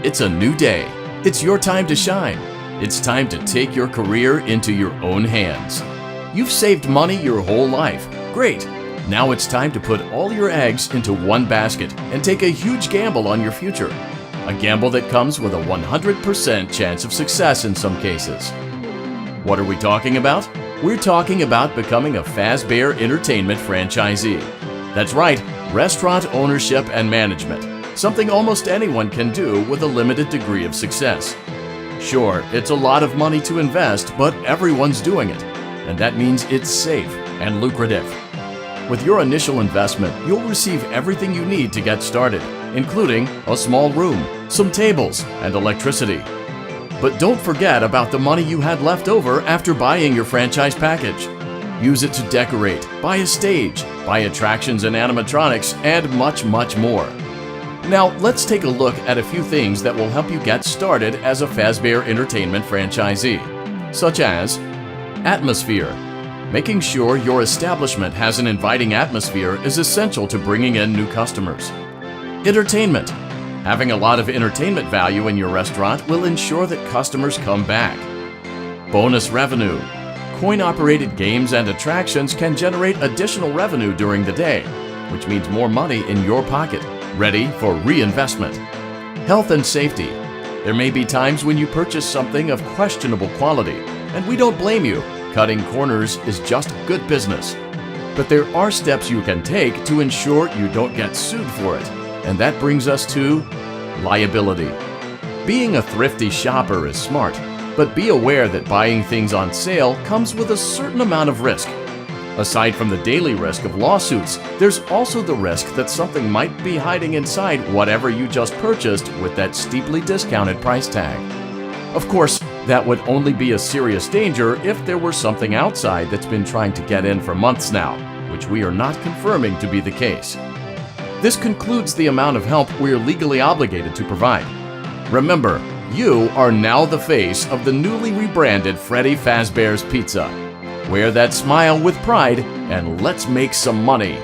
It's a new day. It's your time to shine. It's time to take your career into your own hands. You've saved money your whole life. Great. Now it's time to put all your eggs into one basket and take a huge gamble on your future. A gamble that comes with a 100% chance of success in some cases. What are we talking about? We're talking about becoming a Fazbear Entertainment franchisee. That's right, restaurant ownership and management. Something almost anyone can do with a limited degree of success. Sure, it's a lot of money to invest, but everyone's doing it. And that means it's safe and lucrative. With your initial investment, you'll receive everything you need to get started, including a small room, some tables, and electricity. But don't forget about the money you had left over after buying your franchise package. Use it to decorate, buy a stage, buy attractions and animatronics, and much, much more. Now, let's take a look at a few things that will help you get started as a Fazbear Entertainment franchisee, such as atmosphere. Making sure your establishment has an inviting atmosphere is essential to bringing in new customers. Entertainment. Having a lot of entertainment value in your restaurant will ensure that customers come back. Bonus revenue. Coin-operated games and attractions can generate additional revenue during the day, which means more money in your pocket, ready for reinvestment. Health and safety. There may be times when you purchase something of questionable quality, and we don't blame you. Cutting corners is just good business. But there are steps you can take to ensure you don't get sued for it, and that brings us to liability. Being a thrifty shopper is smart, but be aware that buying things on sale comes with a certain amount of risk. Aside from the daily risk of lawsuits, there's also the risk that something might be hiding inside whatever you just purchased with that steeply discounted price tag. Of course, that would only be a serious danger if there were something outside that's been trying to get in for months now, which we are not confirming to be the case. This concludes the amount of help we're legally obligated to provide. Remember, you are now the face of the newly rebranded Freddy Fazbear's Pizza. Wear that smile with pride, and let's make some money.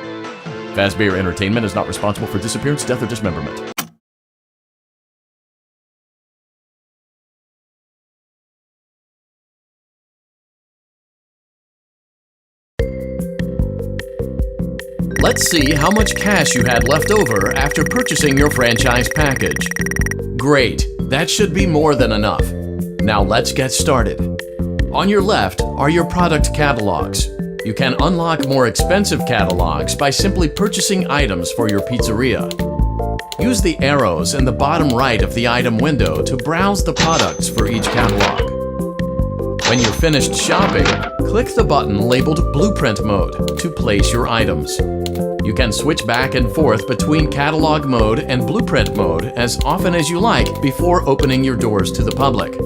Fazbear Entertainment is not responsible for disappearance, death, or dismemberment. Let's see how much cash you had left over after purchasing your franchise package. Great, that should be more than enough. Now let's get started. On your left are your product catalogs. You can unlock more expensive catalogs by simply purchasing items for your pizzeria. Use the arrows in the bottom right of the item window to browse the products for each catalog. When you're finished shopping, click the button labeled Blueprint Mode to place your items. You can switch back and forth between Catalog Mode and Blueprint Mode as often as you like before opening your doors to the public.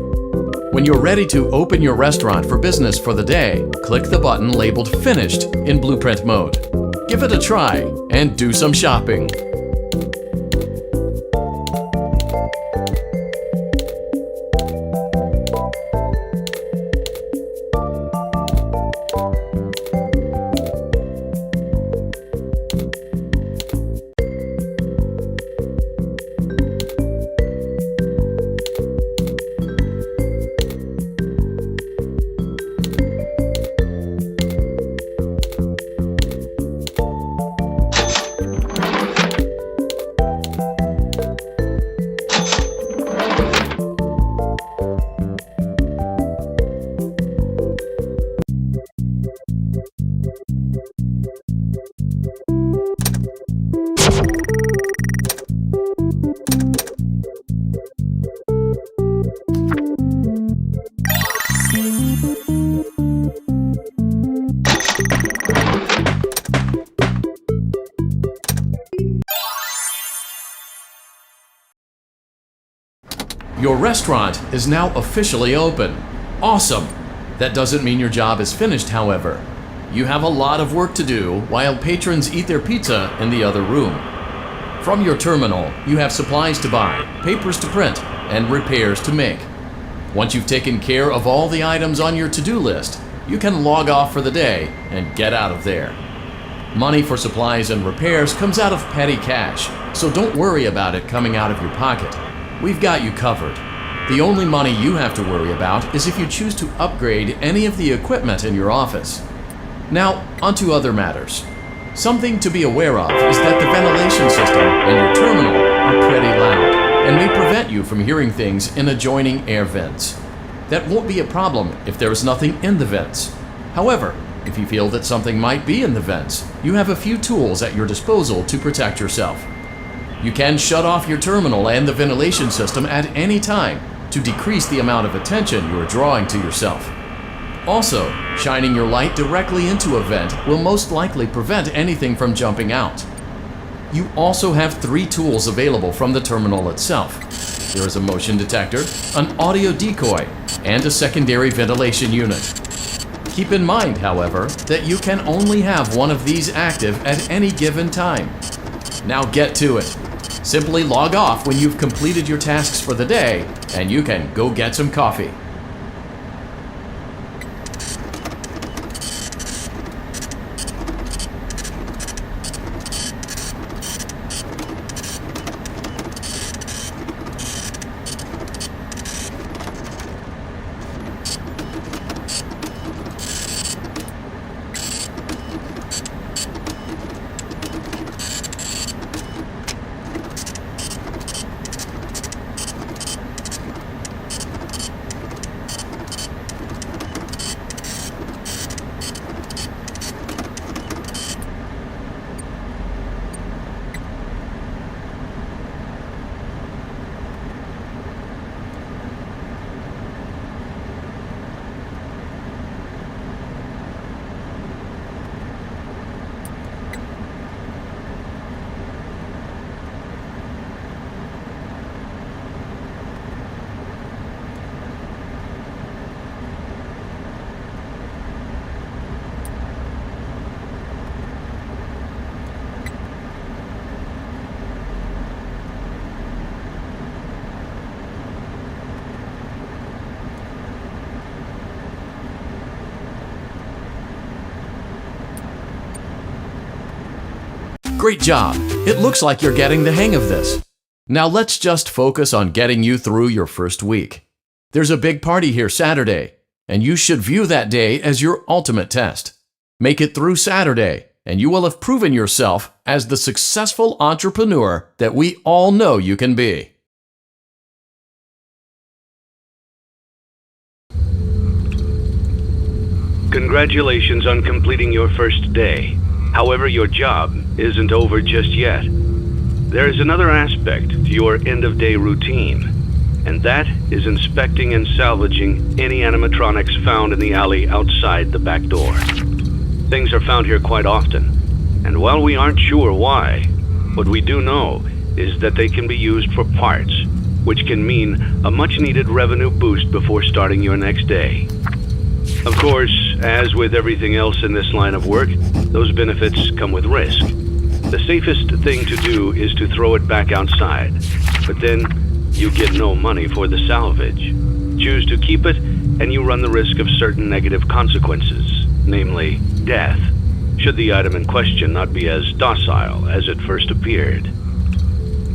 When you're ready to open your restaurant for business for the day, click the button labeled Finished in Blueprint Mode. Give it a try and do some shopping. Your restaurant is now officially open. Awesome! That doesn't mean your job is finished, however. You have a lot of work to do while patrons eat their pizza in the other room. From your terminal, you have supplies to buy, papers to print, and repairs to make. Once you've taken care of all the items on your to-do list, you can log off for the day and get out of there. Money for supplies and repairs comes out of petty cash, so don't worry about it coming out of your pocket. we've got you covered. The only money you have to worry about is if you choose to upgrade any of the equipment in your office. Now, onto other matters. Something to be aware of is that the ventilation system and your terminal are pretty loud and may prevent you from hearing things in adjoining air vents. That won't be a problem if there is nothing in the vents. However, if you feel that something might be in the vents, you have a few tools at your disposal to protect yourself. You can shut off your terminal and the ventilation system at any time to decrease the amount of attention you are drawing to yourself. Also, shining your light directly into a vent will most likely prevent anything from jumping out. You also have 3 tools available from the terminal itself. There is a motion detector, an audio decoy, and a secondary ventilation unit. Keep in mind, however, that you can only have one of these active at any given time. Now get to it. Simply log off when you've completed your tasks for the day, and you can go get some coffee. Great job! It looks like you're getting the hang of this. Now let's just focus on getting you through your first week. There's a big party here Saturday, and you should view that day as your ultimate test. Make it through Saturday, and you will have proven yourself as the successful entrepreneur that we all know you can be. Congratulations on completing your first day. However, your job isn't over just yet. There is another aspect to your end-of-day routine, and that is inspecting and salvaging any animatronics found in the alley outside the back door. Things are found here quite often, and while we aren't sure why, what we do know is that they can be used for parts, which can mean a much-needed revenue boost before starting your next day. Of course, as with everything else in this line of work, those benefits come with risk. The safest thing to do is to throw it back outside, but then you get no money for the salvage. Choose to keep it, and you run the risk of certain negative consequences, namely death, should the item in question not be as docile as it first appeared.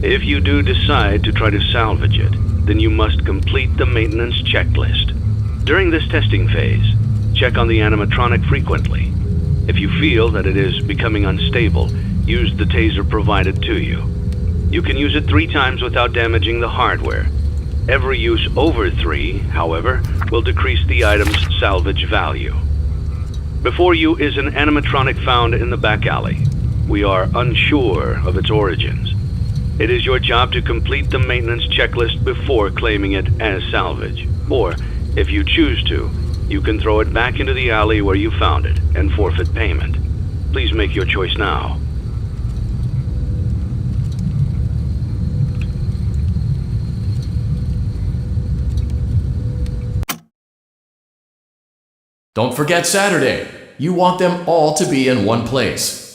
If you do decide to try to salvage it, then you must complete the maintenance checklist. During this testing phase, check on the animatronic frequently. If you feel that it is becoming unstable, use the taser provided to you. You can use it 3 times without damaging the hardware. Every use over 3, however, will decrease the item's salvage value. Before you is an animatronic found in the back alley. We are unsure of its origins. It is your job to complete the maintenance checklist before claiming it as salvage. Or, if you choose to, you can throw it back into the alley where you found it and forfeit payment. Please make your choice now. Don't forget Saturday. You want them all to be in one place.